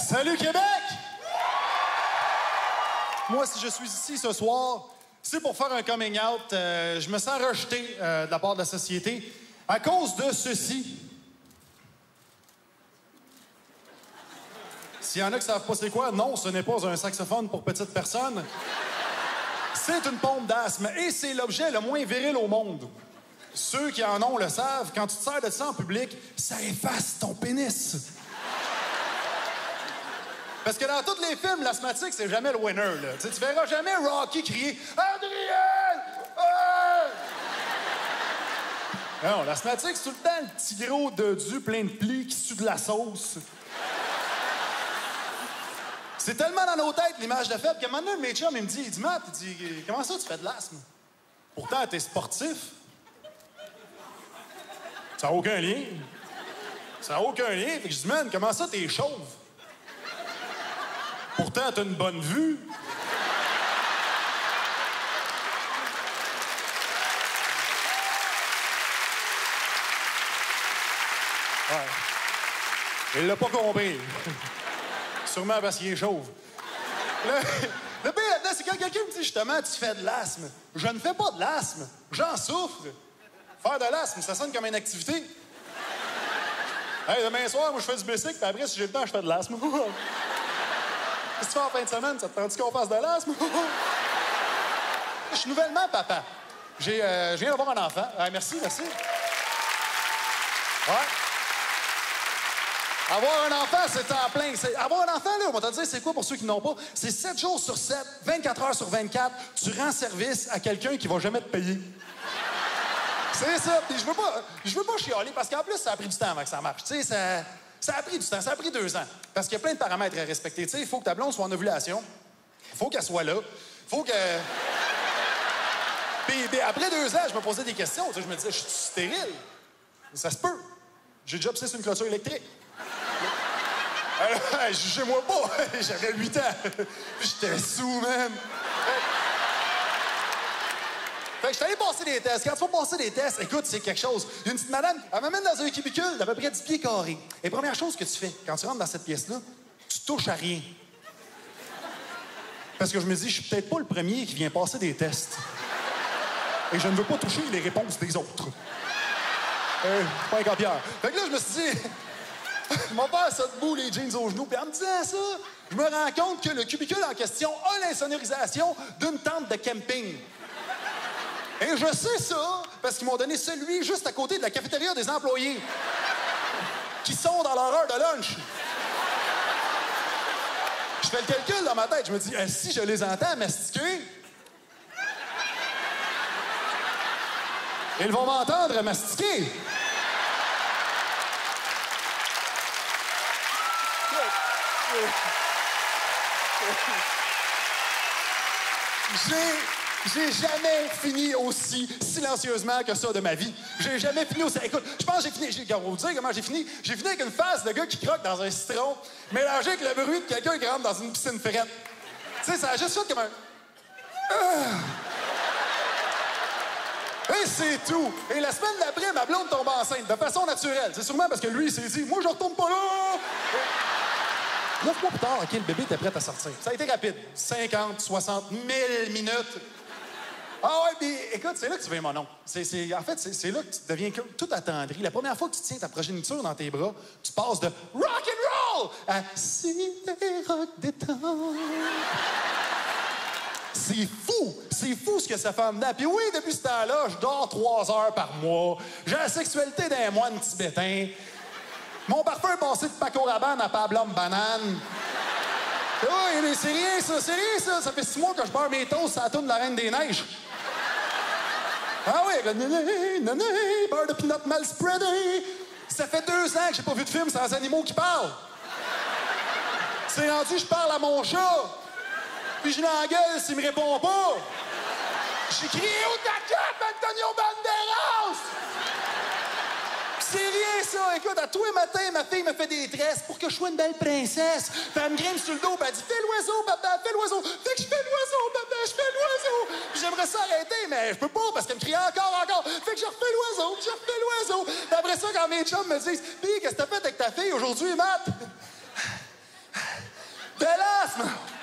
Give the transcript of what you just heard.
Salut Québec! Moi, si je suis ici ce soir, c'est pour faire un coming out. Je me sens rejeté de la part de la société à cause de ceci. S'il y en a qui savent pas c'est quoi, non, ce n'est pas un saxophone pour petites personnes. C'est une pompe d'asthme et c'est l'objet le moins viril au monde. Ceux qui en ont le savent, quand tu te sers de ça en public, ça efface ton pénis. Parce que dans tous les films, l'asthmatique, c'est jamais le winner, là. Tu verras jamais Rocky crier « Adrien! Non, l'asthmatique, c'est tout le temps le petit gros dodu plein de plis qui sue de la sauce. C'est tellement dans nos têtes, l'image de faible, qu'à un moment donné, mes chums, il me dit, Matt, comment ça, tu fais de l'asthme? Pourtant, t'es sportif. Ça n'a aucun lien. Ça n'a aucun lien. Fait que je dis, man, comment ça, t'es chauve? Pourtant, t'as une bonne vue. Ouais. Il l'a pas compris. Sûrement parce qu'il est chauve. Le pire là-dedans, c'est quand quelqu'un me dit justement, tu fais de l'asthme. Je ne fais pas de l'asthme. J'en souffre. Faire de l'asthme, ça sonne comme une activité. Hey, demain soir, moi, je fais du bicycle, puis après, si j'ai le temps, je fais de l'asthme. Qu'est-ce que tu fais en fin de semaine? Ça te tente qu'on fasse de l'asthme? Je suis nouvellement papa. Je viens d'avoir un enfant. Merci. Ouais. Avoir un enfant, c'est temps plein. Avoir un enfant, là, on va te dire, c'est quoi pour ceux qui n'ont pas? C'est 7 jours sur 7, 24 heures sur 24, tu rends service à quelqu'un qui va jamais te payer. C'est ça. Puis je veux pas chialer, parce qu'en plus, ça a pris du temps avant que ça marche. Tu sais, ça a pris du temps. Ça a pris 2 ans. Parce qu'il y a plein de paramètres à respecter. Tu sais, il faut que ta blonde soit en ovulation. Il faut qu'elle soit là. Il faut que... Puis après 2 ans, je me posais des questions. Tu sais, je me disais, je suis stérile. Ça se peut. J'ai déjà pissé sur une clôture électrique. Jugez-moi pas. J'avais 8 ans. J'étais sous, même. Fait que je suis allé passer des tests. Quand tu vas passer des tests, écoute, c'est quelque chose. Il y a une petite madame, elle m'amène dans un cubicule d'à peu près 10 pieds carrés. Et première chose que tu fais, quand tu rentres dans cette pièce-là, tu touches à rien. Parce que je me dis, je suis peut-être pas le premier qui vient passer des tests. Et je ne veux pas toucher les réponses des autres. C'est pas un copieur. Fait que là, je me suis dit... Mon père, ça debout, les jeans aux genoux. Puis en me disant ça, je me rends compte que le cubicule en question a l'insonorisation d'une tente de camping. Et je sais ça parce qu'ils m'ont donné celui juste à côté de la cafétéria des employés qui sont dans leur heure de lunch. Je fais le calcul dans ma tête. Je me dis, si je les entends mastiquer, ils vont m'entendre mastiquer. J'ai jamais fini aussi silencieusement que ça de ma vie. J'ai jamais fini aussi... Écoute, je pense que j'ai fini... On va vous dire comment j'ai fini. J'ai fini avec une face de gars qui croque dans un citron, mélangé avec le bruit de quelqu'un qui rentre dans une piscine frette. Tu sais, ça a juste fait comme un... Et c'est tout. Et la semaine d'après, ma blonde tombe enceinte de façon naturelle. C'est sûrement parce que lui, il s'est dit, moi, je retourne pas là. 9 mois plus tard, OK, le bébé était prêt à sortir. Ça a été rapide. 50, 60, 1000 minutes. Ah ouais, puis écoute, c'est là que tu veux mon nom. En fait, c'est là que tu deviens tout attendri. La première fois que tu tiens ta progéniture dans tes bras, tu passes de rock and roll à si les rock détente. C'est fou ce que ça fait en dedans. Puis oui, depuis ce temps-là, je dors 3 heures par mois. J'ai la sexualité d'un moine tibétain. Mon parfum est passé de Paco Rabanne à Pablum Banane. Oui, mais c'est rien, ça. Ça fait 6 mois que je beurre mes toasts à la toune de la Reine des Neiges. Ah oui, beurre de peanut mal spreadé. Ça fait 2 ans que j'ai pas vu de film sans animaux qui parlent. C'est rendu, je parle à mon chat. Puis je l'engueule s'il me répond pas. J'ai crié « Où ta cape, Antonio Banderas? » C'est rien, ça. Écoute, à tous les matins, ma fille me fait des tresses pour que je sois une belle princesse. Puis elle me grimpe sur le dos, puis elle dit « Fais l'oiseau, papa, fais l'oiseau. » Fait que je fais l'oiseau, papa, je fais l'oiseau. Puis j'aimerais ça arrêter, mais je peux pas parce qu'elle me crie encore. Fait que je refais l'oiseau, puis je refais l'oiseau. Puis après ça, quand mes chums me disent « Puis, qu'est-ce que t'as fait avec ta fille aujourd'hui, Matt? » Délasse, man!